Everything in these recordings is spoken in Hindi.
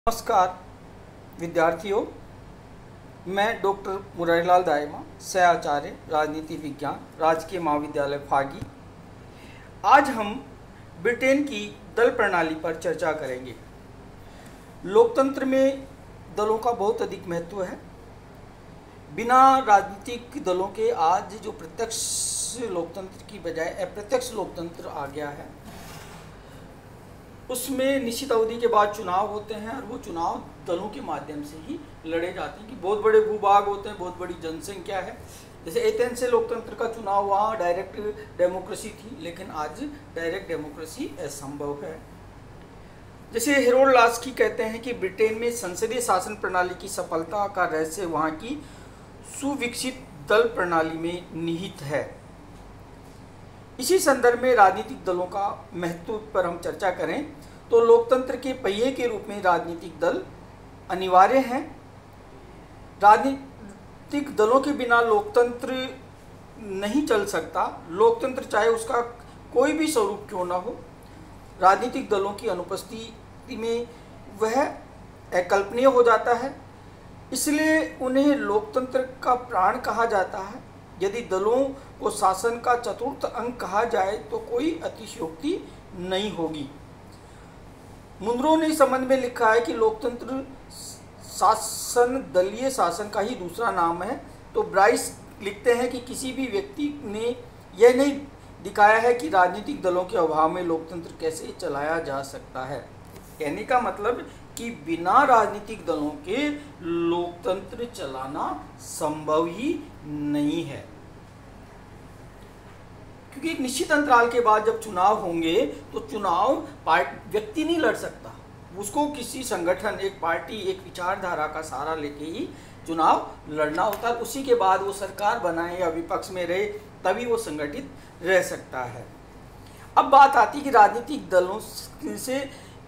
नमस्कार विद्यार्थियों, मैं डॉक्टर मुरारीलाल दायमा, सहआचार्य राजनीति विज्ञान, राजकीय महाविद्यालय फागी। आज हम ब्रिटेन की दल प्रणाली पर चर्चा करेंगे। लोकतंत्र में दलों का बहुत अधिक महत्व है। बिना राजनीतिक दलों के आज जो प्रत्यक्ष लोकतंत्र की बजाय अप्रत्यक्ष लोकतंत्र आ गया है, उसमें निश्चित अवधि के बाद चुनाव होते हैं और वो चुनाव दलों के माध्यम से ही लड़े जाते हैं कि बहुत बड़े भूभाग होते हैं, बहुत बड़ी जनसंख्या है। जैसे एथेंस से लोकतंत्र का चुनाव, वहाँ डायरेक्ट डेमोक्रेसी थी, लेकिन आज डायरेक्ट डेमोक्रेसी असंभव है। जैसे हेरोल्ड लास्की कहते हैं कि ब्रिटेन में संसदीय शासन प्रणाली की सफलता का रहस्य वहाँ की सुविकसित दल प्रणाली में निहित है। इसी संदर्भ में राजनीतिक दलों का महत्व पर हम चर्चा करें तो लोकतंत्र के पहिए के रूप में राजनीतिक दल अनिवार्य हैं। राजनीतिक दलों के बिना लोकतंत्र नहीं चल सकता। लोकतंत्र चाहे उसका कोई भी स्वरूप क्यों ना हो, राजनीतिक दलों की अनुपस्थिति में वह अकल्पनीय हो जाता है। इसलिए उन्हें लोकतंत्र का प्राण कहा जाता है। यदि दलों को शासन का चतुर्थ अंग कहा जाए तो कोई अतिशयोक्ति नहीं होगी। मुनरो ने इस संबंध में लिखा है कि लोकतंत्र शासन दलीय शासन का ही दूसरा नाम है। तो ब्राइस लिखते हैं कि किसी भी व्यक्ति ने यह नहीं दिखाया है कि राजनीतिक दलों के अभाव में लोकतंत्र कैसे चलाया जा सकता है। कहने का मतलब कि बिना राजनीतिक दलों के लोकतंत्र चलाना संभव ही नहीं है, क्योंकि एक निश्चित अंतराल के बाद जब चुनाव होंगे तो चुनाव व्यक्ति नहीं लड़ सकता, उसको किसी संगठन, एक पार्टी, एक विचारधारा का सहारा लेके ही चुनाव लड़ना होता है। उसी के बाद वो सरकार बनाए या विपक्ष में रहे, तभी वो संगठित रह सकता है। अब बात आती है कि राजनीतिक दलों से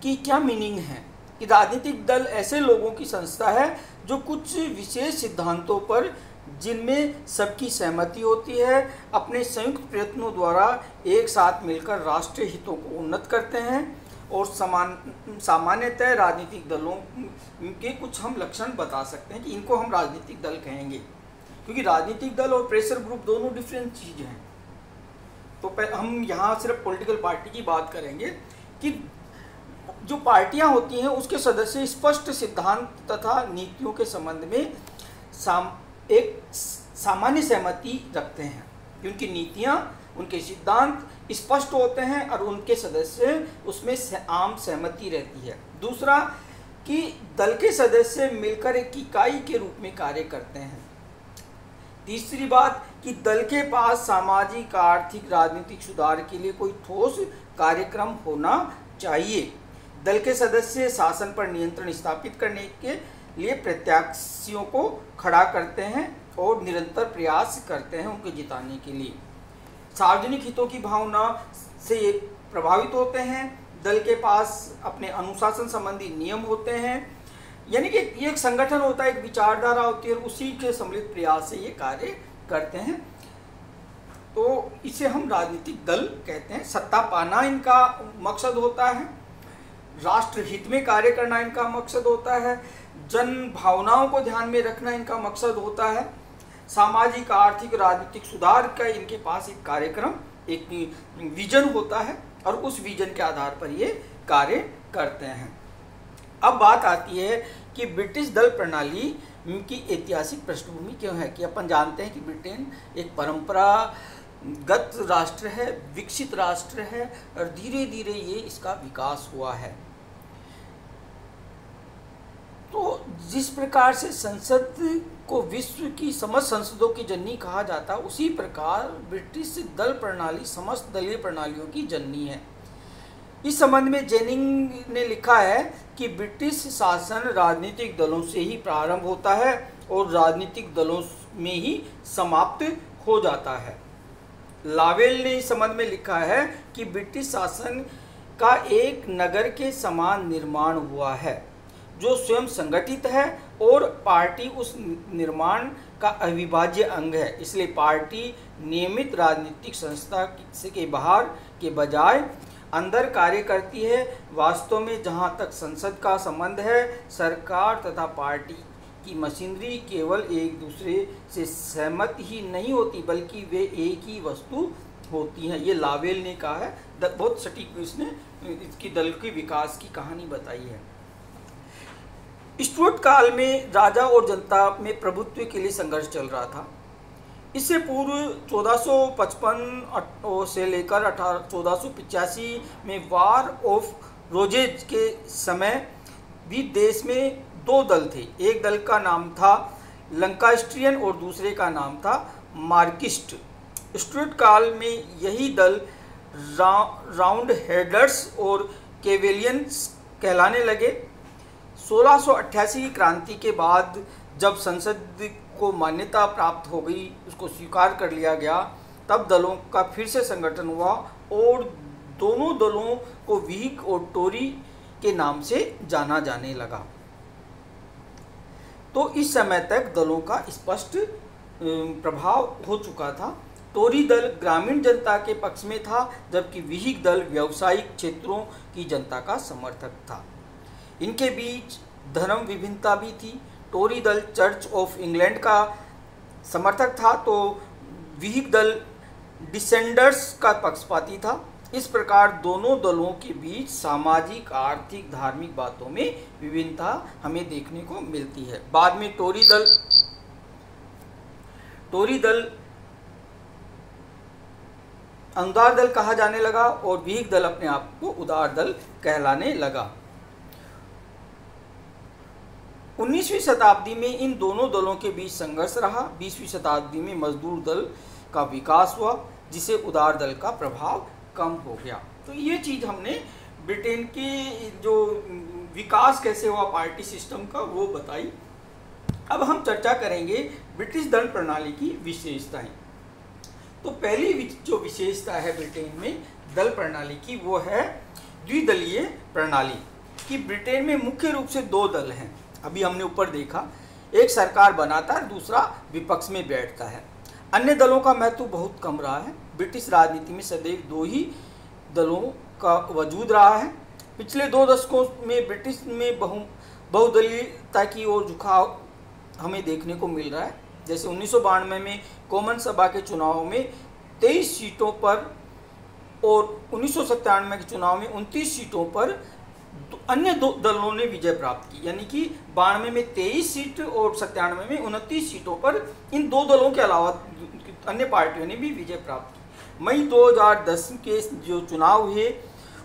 की क्या मीनिंग है। कि राजनीतिक दल ऐसे लोगों की संस्था है जो कुछ विशेष सिद्धांतों पर, जिनमें सबकी सहमति होती है, अपने संयुक्त प्रयत्नों द्वारा एक साथ मिलकर राष्ट्रीय हितों को उन्नत करते हैं। और सामान्यतः राजनीतिक दलों के कुछ हम लक्षण बता सकते हैं कि इनको हम राजनीतिक दल कहेंगे, क्योंकि राजनीतिक दल और प्रेशर ग्रुप दोनों डिफरेंट चीज़ हैं। तो हम यहाँ सिर्फ पॉलिटिकल पार्टी की बात करेंगे कि जो पार्टियां होती हैं उसके सदस्य स्पष्ट सिद्धांत तथा नीतियों के संबंध में एक सामान्य सहमति रखते हैं। उनकी नीतियां, उनके सिद्धांत स्पष्ट होते हैं और उनके सदस्य उसमें आम सहमति रहती है। दूसरा कि दल के सदस्य मिलकर एक इकाई के रूप में कार्य करते हैं। तीसरी बात कि दल के पास सामाजिक, आर्थिक, राजनीतिक सुधार के लिए कोई ठोस कार्यक्रम होना चाहिए। दल के सदस्य शासन पर नियंत्रण स्थापित करने के लिए प्रत्याशियों को खड़ा करते हैं और निरंतर प्रयास करते हैं उनको जिताने के लिए। सार्वजनिक हितों की भावना से ये प्रभावित होते हैं। दल के पास अपने अनुशासन संबंधी नियम होते हैं, यानी कि ये एक संगठन होता है, एक विचारधारा होती है और उसी के सम्मिलित प्रयास से ये कार्य करते हैं। तो इसे हम राजनीतिक दल कहते हैं। सत्ता पाना इनका मकसद होता है, राष्ट्र हित में कार्य करना इनका मकसद होता है, जन भावनाओं को ध्यान में रखना इनका मकसद होता है, सामाजिक, आर्थिक, राजनीतिक सुधार का इनके पास एक कार्यक्रम, एक विजन होता है और उस विजन के आधार पर ये कार्य करते हैं। अब बात आती है कि ब्रिटिश दल प्रणाली की ऐतिहासिक पृष्ठभूमि क्यों है। कि अपन जानते हैं कि ब्रिटेन एक परंपरागत राष्ट्र है, विकसित राष्ट्र है और धीरे धीरे ये इसका विकास हुआ है। तो जिस प्रकार से संसद को विश्व की समस्त संसदों की जननी कहा जाता है, उसी प्रकार ब्रिटिश दल प्रणाली समस्त दलीय प्रणालियों की जननी है। इस संबंध में जेनिंग ने लिखा है कि ब्रिटिश शासन राजनीतिक दलों से ही प्रारंभ होता है और राजनीतिक दलों में ही समाप्त हो जाता है। लावेल ने इस संबंध में लिखा है कि ब्रिटिश शासन का एक नगर के समान निर्माण हुआ है जो स्वयं संगठित है और पार्टी उस निर्माण का अविभाज्य अंग है। इसलिए पार्टी नियमित राजनीतिक संस्था के बाहर के बजाय अंदर कार्य करती है। वास्तव में जहाँ तक संसद का संबंध है, सरकार तथा पार्टी की मशीनरी केवल एक दूसरे से सहमत ही नहीं होती, बल्कि वे एक ही वस्तु होती हैं। ये लावेल ने कहा है, बहुत सटीक इसने इसकी दल के विकास की कहानी बताई है। स्टुअर्ट काल में राजा और जनता में प्रभुत्व के लिए संघर्ष चल रहा था। इससे पूर्व 1455 से लेकर 1485 में वार ऑफ रोजेज के समय भी देश में दो दल थे। एक दल का नाम था लंकास्ट्रियन और दूसरे का नाम था मार्किस्ट। स्टुअर्ट काल में यही दल राउंड हेडर्स और केवेलियंस कहलाने लगे। 1688 की क्रांति के बाद जब संसद को मान्यता प्राप्त हो गई, उसको स्वीकार कर लिया गया, तब दलों का फिर से संगठन हुआ और दोनों दलों को व्हिग और टोरी के नाम से जाना जाने लगा। तो इस समय तक दलों का स्पष्ट प्रभाव हो चुका था। टोरी दल ग्रामीण जनता के पक्ष में था, जबकि व्हिग दल व्यावसायिक क्षेत्रों की जनता का समर्थक था। इनके बीच धर्म विभिन्नता भी थी। टोरी दल चर्च ऑफ इंग्लैंड का समर्थक था, तो व्हिग दल डिसेंडर्स का पक्षपाती था। इस प्रकार दोनों दलों के बीच सामाजिक, आर्थिक, धार्मिक बातों में विभिन्नता हमें देखने को मिलती है। बाद में टोरी दल अनुदार दल कहा जाने लगा और व्हिग दल अपने आप को उदार दल कहलाने लगा। 19वीं शताब्दी में इन दोनों दलों के बीच संघर्ष रहा। 20वीं शताब्दी में मजदूर दल का विकास हुआ, जिसे उदार दल का प्रभाव कम हो गया। तो ये चीज़ हमने ब्रिटेन की जो विकास कैसे हुआ पार्टी सिस्टम का वो बताई। अब हम चर्चा करेंगे ब्रिटिश दल प्रणाली की विशेषताएं। तो पहली जो विशेषता है ब्रिटेन में दल प्रणाली की, वो है द्विदलीय प्रणाली। कि ब्रिटेन में मुख्य रूप से दो दल हैं। अभी हमने ऊपर देखा, एक सरकार बनाता है, दूसरा विपक्ष में बैठता है। अन्य दलों का महत्व बहुत कम रहा है। ब्रिटिश राजनीति में सदैव दो ही दलों का वजूद रहा है। पिछले 2 दशकों में ब्रिटिश में बहुदलीयता की ओर झुकाव हमें देखने को मिल रहा है। जैसे 1992 में कॉमन सभा के चुनाव में 23 सीटों पर और 1997 के चुनाव में 29 सीटों पर अन्य दो दलों ने विजय प्राप्त की। यानी कि 92 में 23 सीट और 97 में 29 सीटों पर इन दो दलों के अलावा अन्य पार्टियों ने भी विजय प्राप्त की। मई 2010 के जो चुनाव हुए,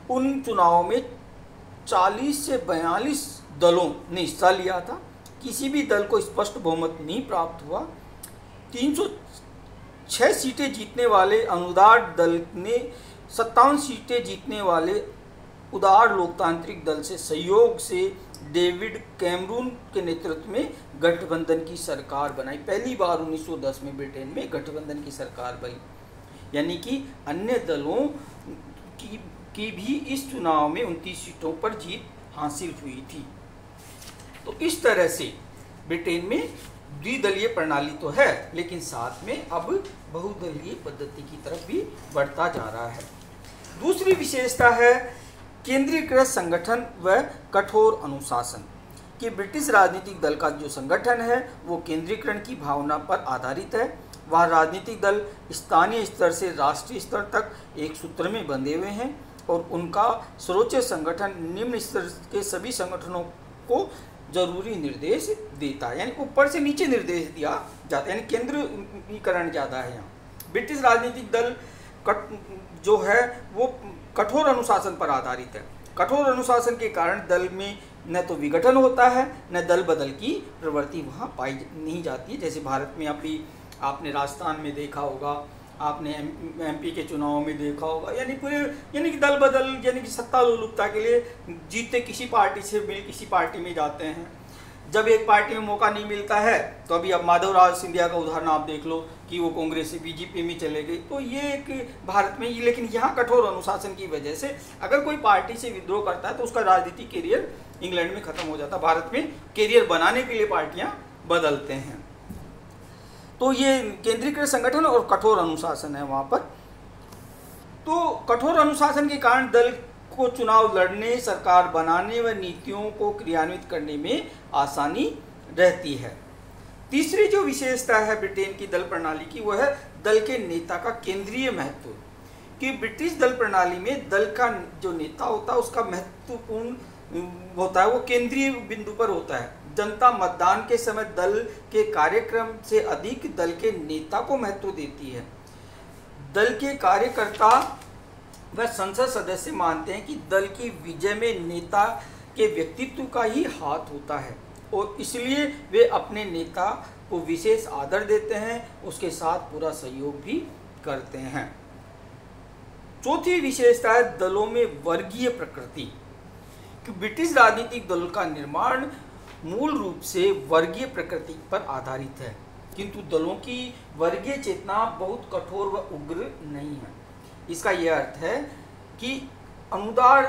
उन चुनावों में 40 से 42 दलों ने हिस्सा लिया था। किसी भी दल को स्पष्ट बहुमत नहीं प्राप्त हुआ। 306 सीटें जीतने वाले अनुदार दल ने 57 सीटें जीतने वाले उदार लोकतांत्रिक दल से सहयोग से डेविड कैमरून के नेतृत्व में गठबंधन की सरकार बनाई। पहली बार 1910 में ब्रिटेन में गठबंधन की सरकार बनी। यानी कि अन्य दलों की भी इस चुनाव में 29 सीटों पर जीत हासिल हुई थी। तो इस तरह से ब्रिटेन में द्विदलीय प्रणाली तो है, लेकिन साथ में अब बहुदलीय पद्धति की तरफ भी बढ़ता जा रहा है। दूसरी विशेषता है केंद्रीकृत संगठन व कठोर अनुशासन। कि ब्रिटिश राजनीतिक दल का जो संगठन है वो केंद्रीकरण की भावना पर आधारित है। वह राजनीतिक दल स्थानीय स्तर से राष्ट्रीय स्तर तक एक सूत्र में बंधे हुए हैं और उनका सर्वोच्च संगठन निम्न स्तर के सभी संगठनों को जरूरी निर्देश देता है। यानी ऊपर से नीचे निर्देश दिया जाता है, यानी केंद्रीकरण ज़्यादा है यहाँ। ब्रिटिश राजनीतिक दल जो है वो कठोर अनुशासन पर आधारित है। कठोर अनुशासन के कारण दल में न तो विघटन होता है, न दल बदल की प्रवृत्ति वहाँ पाई नहीं जाती है। जैसे भारत में आपने राजस्थान में देखा होगा, आपने एमपी के चुनाव में देखा होगा, यानी कि दल बदल, यानी कि सत्ता लोलुपता के लिए जीते किसी पार्टी से मिल किसी पार्टी में जाते हैं। जब एक पार्टी में मौका नहीं मिलता है तो अभी अब माधवराव सिंधिया का उदाहरण आप देख लो कि वो कांग्रेस से बीजेपी में चले गए। तो ये एक भारत में, लेकिन यहाँ कठोर अनुशासन की वजह से अगर कोई पार्टी से विद्रोह करता है तो उसका राजनीतिक कैरियर इंग्लैंड में खत्म हो जाता है। भारत में कैरियर बनाने के लिए पार्टियाँ बदलते हैं। तो ये केंद्रीकृत संगठन और कठोर अनुशासन है वहाँ पर। तो कठोर अनुशासन के कारण दल को चुनाव लड़ने, सरकार बनाने व नीतियों को क्रियान्वित करने में आसानी रहती है। तीसरी जो विशेषता है ब्रिटेन की दल प्रणाली की, वो है दल के नेता का केंद्रीय महत्व। कि ब्रिटिश दल प्रणाली में दल का जो नेता होता है उसका महत्वपूर्ण होता है, वो केंद्रीय बिंदु पर होता है। जनता मतदान के समय दल के कार्यक्रम से अधिक दल के नेता को महत्व देती है। दल के कार्यकर्ता व संसद सदस्य मानते हैं कि दल की विजय में नेता के व्यक्तित्व का ही हाथ होता है और इसलिए वे अपने नेता को विशेष आदर देते हैं, उसके साथ पूरा सहयोग भी करते हैं। चौथी विशेषता है दलों में वर्गीय प्रकृति। कि ब्रिटिश राजनीतिक दलों का निर्माण मूल रूप से वर्गीय प्रकृति पर आधारित है, किंतु दलों की वर्गीय चेतना बहुत कठोर व उग्र नहीं है। इसका यह अर्थ है कि अनुदार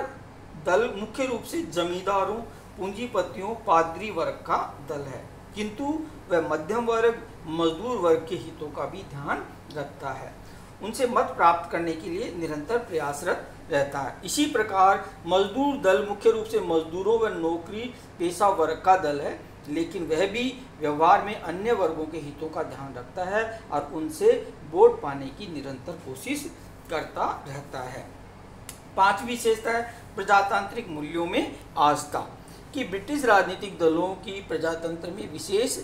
दल मुख्य रूप से जमींदारों, पूंजीपतियों, पादरी वर्ग का दल है, किंतु वह मध्यम वर्ग, मजदूर वर्ग के हितों का भी ध्यान रखता है, उनसे मत प्राप्त करने के लिए निरंतर प्रयासरत रहता है। इसी प्रकार मजदूर दल मुख्य रूप से मजदूरों व नौकरी पेशा वर्ग का दल है, लेकिन वह भी व्यवहार में अन्य वर्गों के हितों का ध्यान रखता है और उनसे वोट पाने की निरंतर कोशिश करता रहता है। पांचवी विशेषता है प्रजातांत्रिक मूल्यों में आस्था। कि ब्रिटिश राजनीतिक दलों की प्रजातंत्र में विशेष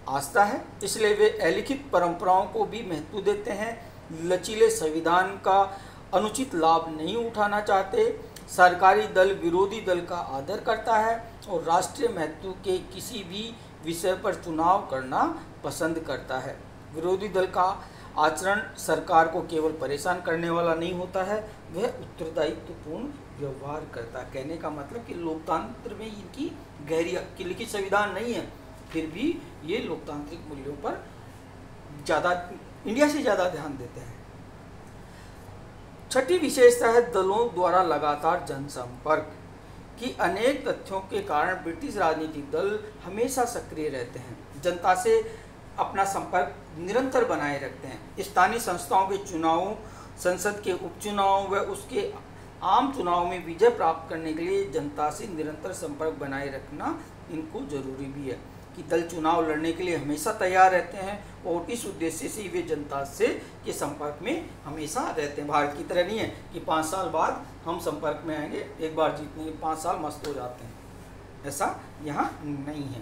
आस्था है, इसलिए वे अलिखित परंपराओं को भी महत्व देते हैं, लचीले संविधान का अनुचित लाभ नहीं उठाना चाहते, सरकारी दल विरोधी दल का आदर करता है और राष्ट्रीय महत्व के किसी भी विषय पर चुनाव करना पसंद करता है। विरोधी दल का आचरण सरकार को केवल परेशान करने वाला नहीं होता है, वह उत्तरदायित्वपूर्ण व्यवहार करता है। कहने का मतलब कि लोकतंत्र में इनकी गहरी लिखित संविधान नहीं है, फिर भी ये लोकतांत्रिक मूल्यों पर ज़्यादा, इंडिया से ज़्यादा ध्यान देते हैं। छठी विशेषता है दलों द्वारा लगातार जनसंपर्क। कि अनेक तथ्यों के कारण ब्रिटिश राजनीतिक दल हमेशा सक्रिय रहते हैं, जनता से अपना संपर्क निरंतर बनाए रखते हैं। स्थानीय संस्थाओं के चुनावों, संसद के उपचुनाव व उसके आम चुनाव में विजय प्राप्त करने के लिए जनता से निरंतर संपर्क बनाए रखना इनको जरूरी भी है। कि दल चुनाव लड़ने के लिए हमेशा तैयार रहते हैं और इस उद्देश्य से वे जनता से के संपर्क में हमेशा रहते हैं। भारत की तरह नहीं है कि 5 साल बाद हम संपर्क में आएंगे, एक बार जीतने 5 साल मस्त हो जाते हैं, ऐसा यहाँ नहीं है।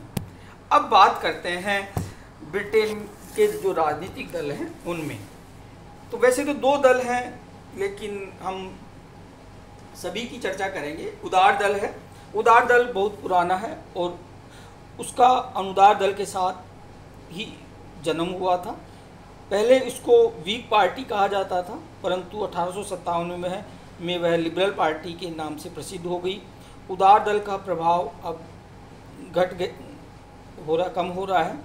अब बात करते हैं ब्रिटेन के जो राजनीतिक दल हैं उनमें। तो वैसे तो 2 दल हैं, लेकिन हम सभी की चर्चा करेंगे। उदार दल है, उदार दल बहुत पुराना है और उसका अनुदार दल के साथ ही जन्म हुआ था। पहले इसको व्हिग पार्टी कहा जाता था, परंतु 1857 में वह लिबरल पार्टी के नाम से प्रसिद्ध हो गई। उदार दल का प्रभाव अब कम हो रहा है।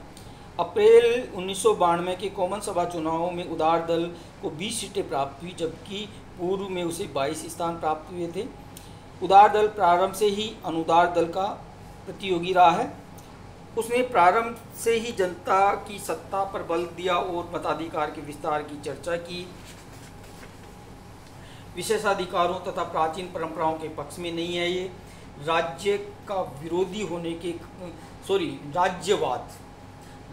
अप्रैल 1992 के कॉमन सभा चुनावों में उदार दल को 20 सीटें प्राप्त हुई, जबकि पूर्व में उसे 22 स्थान प्राप्त हुए थे। उदार दल प्रारंभ से ही अनुदार दल का प्रतियोगी रहा है। उसने प्रारंभ से ही जनता की सत्ता पर बल दिया और मताधिकार के विस्तार की चर्चा की। विशेषाधिकारों तथा प्राचीन परंपराओं के पक्ष में नहीं है ये। राज्य का विरोधी होने के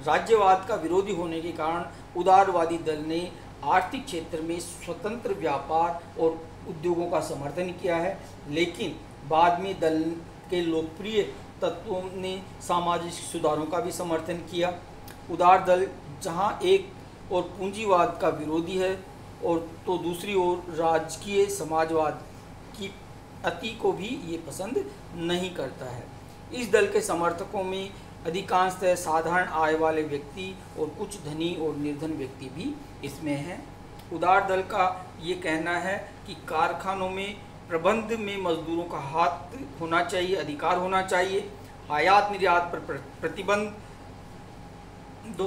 राज्यवाद का विरोधी होने के कारण उदारवादी दल ने आर्थिक क्षेत्र में स्वतंत्र व्यापार और उद्योगों का समर्थन किया है, लेकिन बाद में दल के लोकप्रिय तत्वों ने सामाजिक सुधारों का भी समर्थन किया। उदार दल जहां एक और पूंजीवाद का विरोधी है और तो दूसरी ओर राजकीय समाजवाद की अति को भी ये पसंद नहीं करता है। इस दल के समर्थकों में अधिकांशतः साधारण आय वाले व्यक्ति और कुछ धनी और निर्धन व्यक्ति भी इसमें हैं। उदार दल का ये कहना है कि कारखानों में प्रबंध में मजदूरों का हाथ होना चाहिए, अधिकार होना चाहिए। आयात निर्यात पर प्रतिबंधों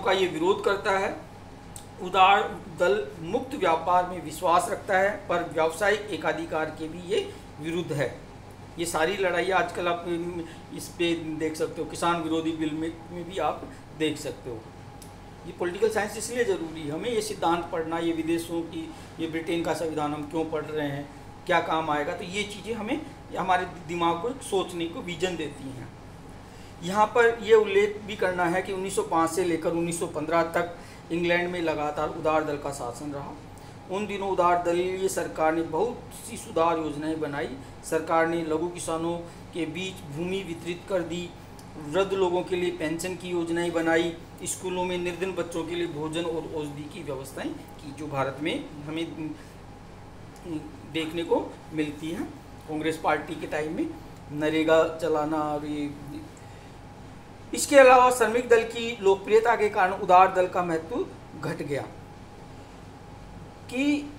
का ये विरोध करता है। उदार दल मुक्त व्यापार में विश्वास रखता है, पर व्यावसायिक एकाधिकार के भी ये विरुद्ध है। ये सारी लड़ाई आजकल आप इस पे देख सकते हो, किसान विरोधी बिल में भी आप देख सकते हो। ये पॉलिटिकल साइंस इसलिए ज़रूरी है, हमें ये सिद्धांत पढ़ना, ये विदेशों की, ये ब्रिटेन का संविधान हम क्यों पढ़ रहे हैं, क्या काम आएगा, तो ये चीज़ें हमें हमारे दिमाग को सोचने को विजन देती हैं। यहाँ पर ये उल्लेख भी करना है कि 1905 से लेकर 1915 तक इंग्लैंड में लगातार उदार दल का शासन रहा। उन दिनों उदार दलीय सरकार ने बहुत सी सुधार योजनाएं बनाई। सरकार ने लघु किसानों के बीच भूमि वितरित कर दी, वृद्ध लोगों के लिए पेंशन की योजनाएं बनाई, स्कूलों में निर्धन बच्चों के लिए भोजन और औषधि की व्यवस्थाएं की, जो भारत में हमें देखने को मिलती हैं। कांग्रेस पार्टी के टाइम में नरेगा चलाना और ये, इसके अलावा श्रमिक दल की लोकप्रियता के कारण उदार दल का महत्व घट गया कि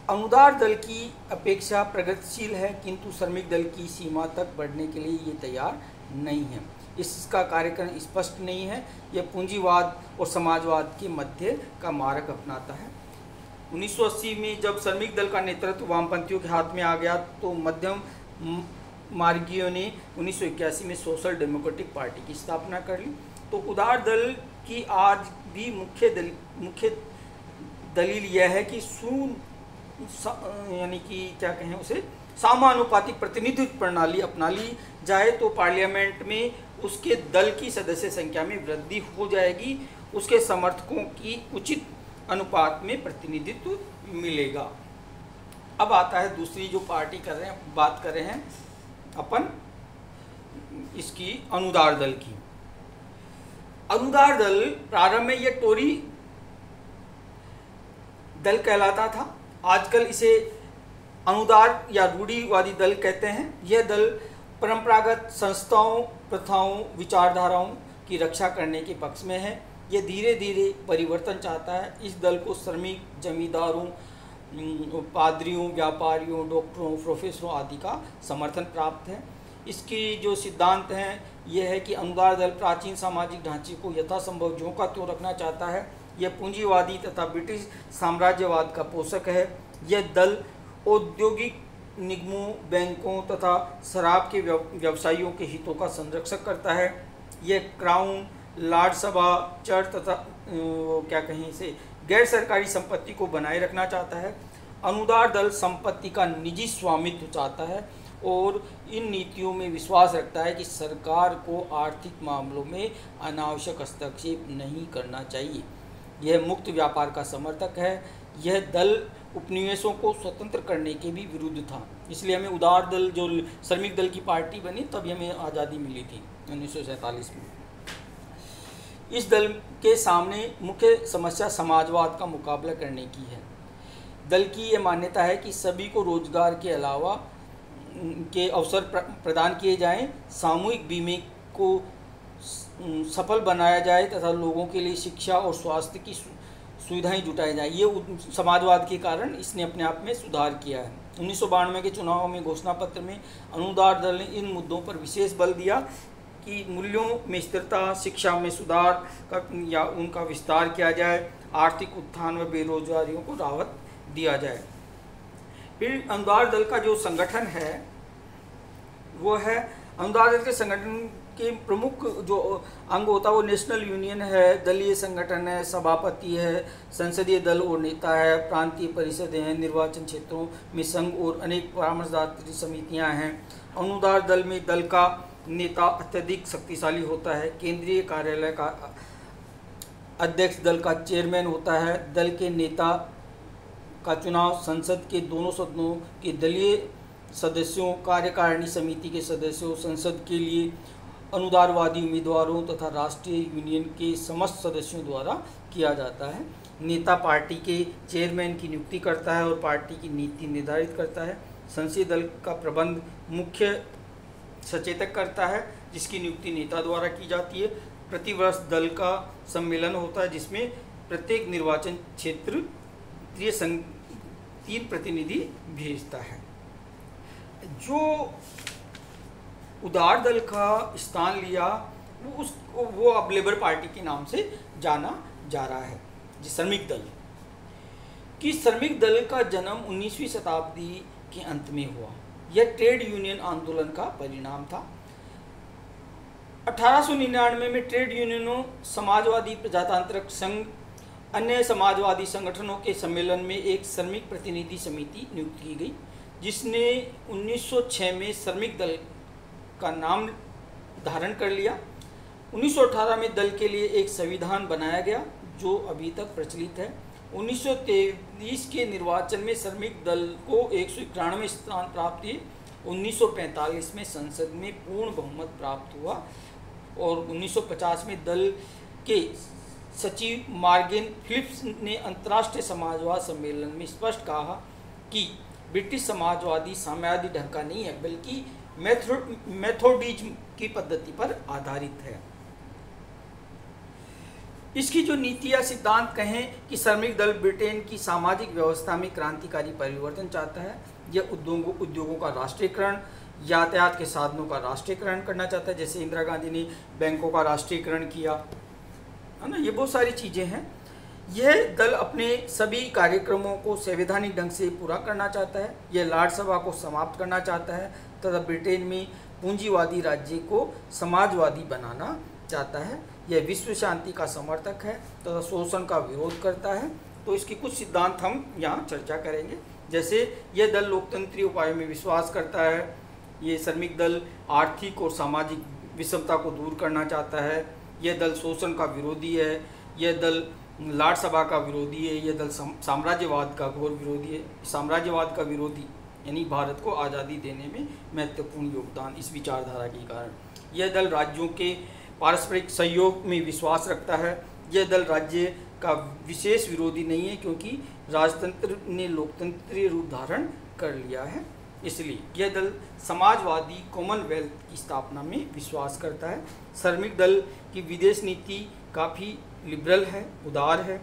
अनुदार दल की अपेक्षा प्रगतिशील है, किंतु श्रमिक दल की सीमा तक बढ़ने के लिए ये तैयार नहीं है। इसका कार्यक्रम स्पष्ट नहीं है। यह पूंजीवाद और समाजवाद के मध्य का मार्ग अपनाता है। 1980 में जब श्रमिक दल का नेतृत्व वामपंथियों के हाथ में आ गया तो मध्यम मार्गियों ने 1981 में सोशल डेमोक्रेटिक पार्टी की स्थापना कर ली। तो उदार दल की आज भी मुख्य दलील यह है कि यानी कि क्या कहें उसे, समानुपातिक प्रतिनिधित्व प्रणाली अपना ली जाए तो पार्लियामेंट में उसके दल की सदस्य संख्या में वृद्धि हो जाएगी, उसके समर्थकों की उचित अनुपात में प्रतिनिधित्व मिलेगा। अब आता है दूसरी जो पार्टी कर रहे हैं, बात कर रहे हैं अपन इसकी अनुदार दल की। अनुदार दल प्रारंभ में यह टोरी दल कहलाता था, आजकल इसे अनुदार या रूढ़िवादी दल कहते हैं। यह दल परंपरागत संस्थाओं, प्रथाओं, विचारधाराओं की रक्षा करने के पक्ष में है। यह धीरे धीरे परिवर्तन चाहता है। इस दल को श्रमिक, जमींदारों, पादरियों, व्यापारियों, डॉक्टरों, प्रोफेसरों आदि का समर्थन प्राप्त है। इसकी जो सिद्धांत हैं यह है कि अनुदार दल प्राचीन सामाजिक ढांचे को यथासंभव ज्यों का त्यों रखना चाहता है। यह पूंजीवादी तथा ब्रिटिश साम्राज्यवाद का पोषक है। यह दल औद्योगिक निगमों, बैंकों तथा शराब के व्यवसायियों के हितों का संरक्षण करता है। यह क्राउन, लॉर्ड सभा, चर्च तथा क्या कहें इसे, गैर सरकारी संपत्ति को बनाए रखना चाहता है। अनुदार दल संपत्ति का निजी स्वामित्व चाहता है और इन नीतियों में विश्वास रखता है कि सरकार को आर्थिक मामलों में अनावश्यक हस्तक्षेप नहीं करना चाहिए। यह मुक्त व्यापार का समर्थक है। यह दल उपनिवेशों को स्वतंत्र करने के भी विरुद्ध था। इसलिए हमें उदार दल, जो श्रमिक दल की पार्टी बनी, तभी हमें आज़ादी मिली थी 1947 में। इस दल के सामने मुख्य समस्या समाजवाद का मुकाबला करने की है। दल की यह मान्यता है कि सभी को रोजगार के अलावा के अवसर प्रदान किए जाएं, सामूहिक बीमे को सफल बनाया जाए तथा लोगों के लिए शिक्षा और स्वास्थ्य की सुविधाएं जुटाई जाए। ये समाजवाद के कारण इसने अपने आप में सुधार किया है। 1992 के चुनाव में घोषणा पत्र में अनुदार दल ने इन मुद्दों पर विशेष बल दिया कि मूल्यों में स्थिरता, शिक्षा में सुधार का या उनका विस्तार किया जाए, आर्थिक उत्थान व बेरोजगारियों को राहत दिया जाए। फिर अनुदार दल का जो संगठन है वो है, अनुदार दल के संगठन के प्रमुख जो अंग होता है वो नेशनल यूनियन है, दलीय संगठन है, सभापति है, संसदीय दल और नेता है, प्रांतीय परिषदें हैं, निर्वाचन क्षेत्रों में संघ और अनेक परामर्शदात्री समितियां हैं। अनुदार दल में दल का नेता अत्यधिक शक्तिशाली होता है। केंद्रीय कार्यालय का अध्यक्ष दल का चेयरमैन होता है। दल के नेता का चुनाव संसद के दोनों सदनों के दलीय सदस्यों, कार्यकारिणी समिति के सदस्यों, संसद के लिए अनुदारवादी उम्मीदवारों तथा राष्ट्रीय यूनियन के समस्त सदस्यों द्वारा किया जाता है। नेता पार्टी के चेयरमैन की नियुक्ति करता है और पार्टी की नीति निर्धारित करता है। संसदीय दल का प्रबंध मुख्य सचेतक करता है, जिसकी नियुक्ति नेता द्वारा की जाती है। प्रतिवर्ष दल का सम्मेलन होता है जिसमें प्रत्येक निर्वाचन क्षेत्र 3 प्रतिनिधि भेजता है। जो उदार दल का स्थान लिया वो अब लेबर पार्टी के नाम से जाना जा रहा है। श्रमिक दल कि श्रमिक दल का जन्म 19वीं शताब्दी के अंत में हुआ। यह ट्रेड यूनियन आंदोलन का परिणाम था। 1899 में ट्रेड यूनियनों, समाजवादी प्रजातांत्रिक संघ, अन्य समाजवादी संगठनों के सम्मेलन में एक श्रमिक प्रतिनिधि समिति नियुक्त की गई, जिसने 1906 में श्रमिक दल का नाम धारण कर लिया। 1918 में दल के लिए एक संविधान बनाया गया जो अभी तक प्रचलित है। 1923 के निर्वाचन में श्रमिक दल को 191 स्थान प्राप्त हुए। 1945 में संसद में पूर्ण बहुमत प्राप्त हुआ और 1950 में दल के सचिव मॉर्गन फिलिप्स ने अंतर्राष्ट्रीय समाजवाद सम्मेलन में स्पष्ट कहा कि ब्रिटिश समाजवादी साम्यवादी ढंग का नहीं है, बल्कि मेथोडिज्म की पद्धति पर आधारित है। इसकी जो नीति या सिद्धांत कहें कि श्रमिक दल ब्रिटेन की सामाजिक व्यवस्था में क्रांतिकारी परिवर्तन चाहता है। यह उद्योगों का राष्ट्रीयकरण, यातायात के साधनों का राष्ट्रीयकरण करना चाहता है, जैसे इंदिरा गांधी ने बैंकों का राष्ट्रीयकरण किया, है ना। ये बहुत सारी चीज़ें हैं। यह दल अपने सभी कार्यक्रमों को संवैधानिक ढंग से पूरा करना चाहता है। यह लॉर्ड सभा को समाप्त करना चाहता है तथा ब्रिटेन में पूंजीवादी राज्य को समाजवादी बनाना चाहता है। यह विश्व शांति का समर्थक है तथा शोषण का विरोध करता है। तो इसके कुछ सिद्धांत हम यहाँ चर्चा करेंगे। जैसे यह दल लोकतंत्रीय उपायों में विश्वास करता है। ये श्रमिक दल आर्थिक और सामाजिक विषमता को दूर करना चाहता है। यह दल शोषण का विरोधी है। यह दल लॉर्ड सभा का विरोधी है। यह दल साम्राज्यवाद का घोर विरोधी है। साम्राज्यवाद का विरोधी यानी भारत को आज़ादी देने में महत्वपूर्ण योगदान इस विचारधारा के कारण। यह दल राज्यों के पारस्परिक सहयोग में विश्वास रखता है। यह दल राज्य का विशेष विरोधी नहीं है, क्योंकि राजतंत्र ने लोकतंत्रीय रूप धारण कर लिया है। इसलिए यह दल समाजवादी कॉमनवेल्थ की स्थापना में विश्वास करता है। श्रमिक दल की विदेश नीति काफ़ी लिबरल है, उदार है।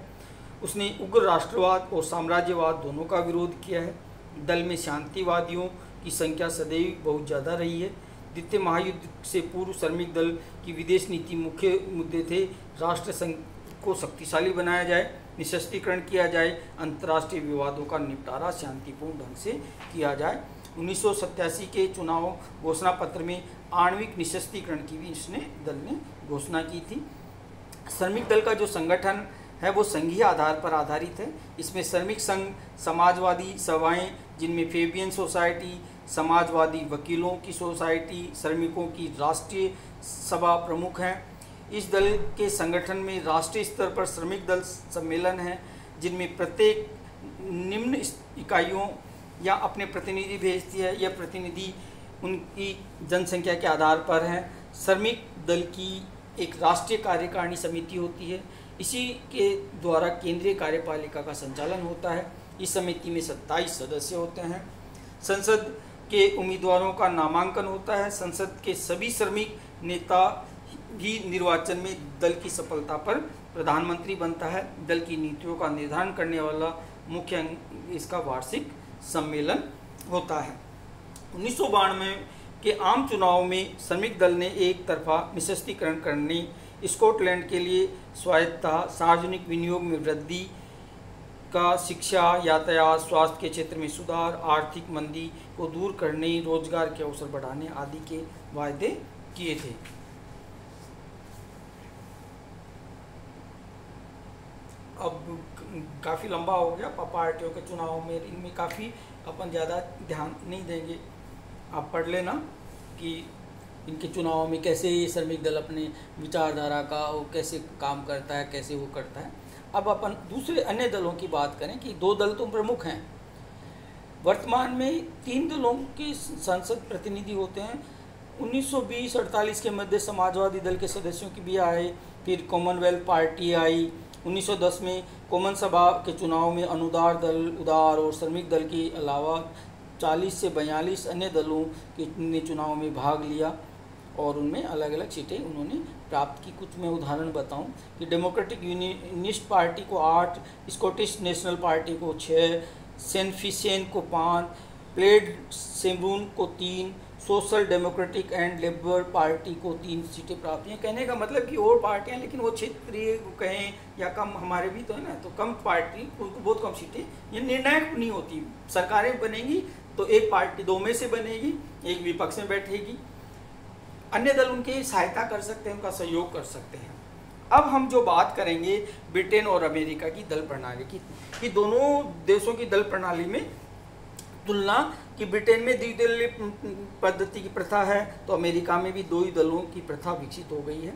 उसने उग्र राष्ट्रवाद और साम्राज्यवाद दोनों का विरोध किया है। दल में शांतिवादियों की संख्या सदैव बहुत ज़्यादा रही है। द्वितीय महायुद्ध से पूर्व श्रमिक दल की विदेश नीति मुख्य मुद्दे थे। राष्ट्र संघ को शक्तिशाली बनाया जाए, निःशस्त्रीकरण किया जाए, अंतर्राष्ट्रीय विवादों का निपटारा शांतिपूर्ण ढंग से किया जाए। 1987 के चुनाव घोषणा पत्र में आणविक निःशस्त्रीकरण की भी इसने दल ने घोषणा की थी। श्रमिक दल का जो संगठन है वो संघीय आधार पर आधारित है। इसमें श्रमिक संघ, समाजवादी सभाएं जिनमें फेबियन सोसाइटी, समाजवादी वकीलों की सोसाइटी, श्रमिकों की राष्ट्रीय सभा प्रमुख हैं। इस दल के संगठन में राष्ट्रीय स्तर पर श्रमिक दल सम्मेलन हैं, जिनमें प्रत्येक निम्न इकाइयों या अपने प्रतिनिधि भेजती है। यह प्रतिनिधि उनकी जनसंख्या के आधार पर हैं। श्रमिक दल की एक राष्ट्रीय कार्यकारिणी समिति होती है। इसी के द्वारा केंद्रीय कार्यपालिका का संचालन होता है। इस समिति में 27 सदस्य होते हैं। संसद के उम्मीदवारों का नामांकन होता है। संसद के सभी श्रमिक नेता भी निर्वाचन में दल की सफलता पर प्रधानमंत्री बनता है। दल की नीतियों का निर्धारण करने वाला मुख्य अंग इसका वार्षिक सम्मेलन होता है। 1992 के आम चुनाव में श्रमिक दल ने एक तरफा निःशस्त्रीकरण करने, स्कॉटलैंड के लिए स्वायत्तता, सार्वजनिक विनियोग में वृद्धि का, शिक्षा, यातायात, स्वास्थ्य के क्षेत्र में सुधार, आर्थिक मंदी को दूर करने, रोजगार के अवसर बढ़ाने आदि के वायदे किए थे। अब काफ़ी लंबा हो गया पार्टियों के चुनाव में, इनमें काफ़ी अपन ज़्यादा ध्यान नहीं देंगे। आप पढ़ लेना कि इनके चुनाव में कैसे ये श्रमिक दल अपने विचारधारा का और कैसे काम करता है, कैसे वो करता है। अब अपन दूसरे अन्य दलों की बात करें कि दो दल तो प्रमुख हैं। वर्तमान में 3 दलों के संसद प्रतिनिधि होते हैं। 1920-48 के मध्य समाजवादी दल के सदस्यों की भी आए, फिर कॉमनवेल्थ पार्टी आई। 1910 में कॉमन सभा के चुनाव में अनुदार दल, उदार और श्रमिक दल के अलावा 40 से 42 अन्य दलों के ने चुनाव में भाग लिया और उनमें अलग अलग सीटें उन्होंने प्राप्त की। कुछ मैं उदाहरण बताऊं कि डेमोक्रेटिक यूनियनिस्ट पार्टी को 8, स्कॉटिश नेशनल पार्टी को 6, सेनफिसेन को 5, प्लेड सेमरून को 3, social democratic and labour party को 3 सीटें प्राप्त हैं। कहने का मतलब कि और पार्टियां, लेकिन वो क्षेत्रीय कहें या कम, हमारे भी तो है ना, तो कम पार्टी, उनको बहुत कम सीटें, ये निर्णायक नहीं होती। सरकारें बनेंगी तो एक पार्टी 2 में से बनेगी, एक विपक्ष में बैठेगी। अन्य दल उनकी सहायता कर सकते हैं, उनका सहयोग कर सकते हैं। अब हम जो बात करेंगे ब्रिटेन और अमेरिका की दल प्रणाली की, कि दोनों देशों की दल प्रणाली में तुलना, कि ब्रिटेन में द्विदलीय पद्धति की प्रथा है तो अमेरिका में भी दो ही दलों की प्रथा विकसित हो गई है।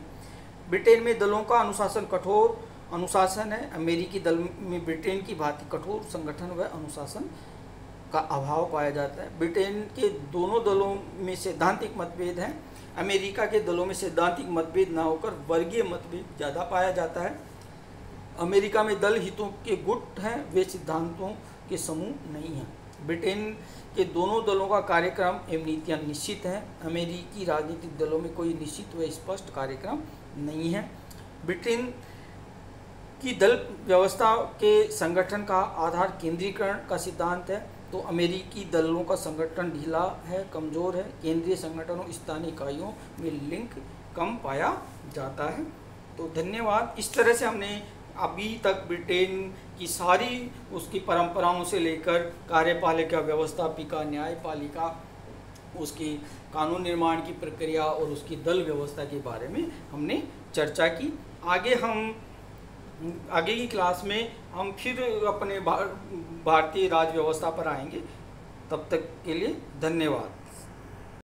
ब्रिटेन में दलों का अनुशासन कठोर अनुशासन है, अमेरिकी दल में ब्रिटेन की भांति कठोर संगठन व अनुशासन का अभाव पाया जाता है। ब्रिटेन के दोनों दलों में सैद्धांतिक मतभेद हैं, अमेरिका के दलों में सैद्धांतिक मतभेद ना होकर वर्गीय मतभेद ज़्यादा पाया जाता है। अमेरिका में दल हितों के गुट हैं, वे सिद्धांतों के समूह नहीं हैं। ब्रिटेन के दोनों दलों का कार्यक्रम एवं नीतियाँ निश्चित हैं, अमेरिकी राजनीतिक दलों में कोई निश्चित व स्पष्ट कार्यक्रम नहीं है। ब्रिटेन की दल व्यवस्था के संगठन का आधार केंद्रीकरण का सिद्धांत है, तो अमेरिकी दलों का संगठन ढीला है, कमज़ोर है, केंद्रीय संगठनों स्थानीय इकाइयों में लिंक कम पाया जाता है। तो धन्यवाद। इस तरह से हमने अभी तक ब्रिटेन की सारी उसकी परंपराओं से लेकर कार्यपालिका, व्यवस्थापिका, न्यायपालिका, उसकी कानून निर्माण की प्रक्रिया और उसकी दल व्यवस्था के बारे में हमने चर्चा की। आगे की क्लास में हम फिर अपने भारतीय राज व्यवस्था पर आएंगे। तब तक के लिए धन्यवाद।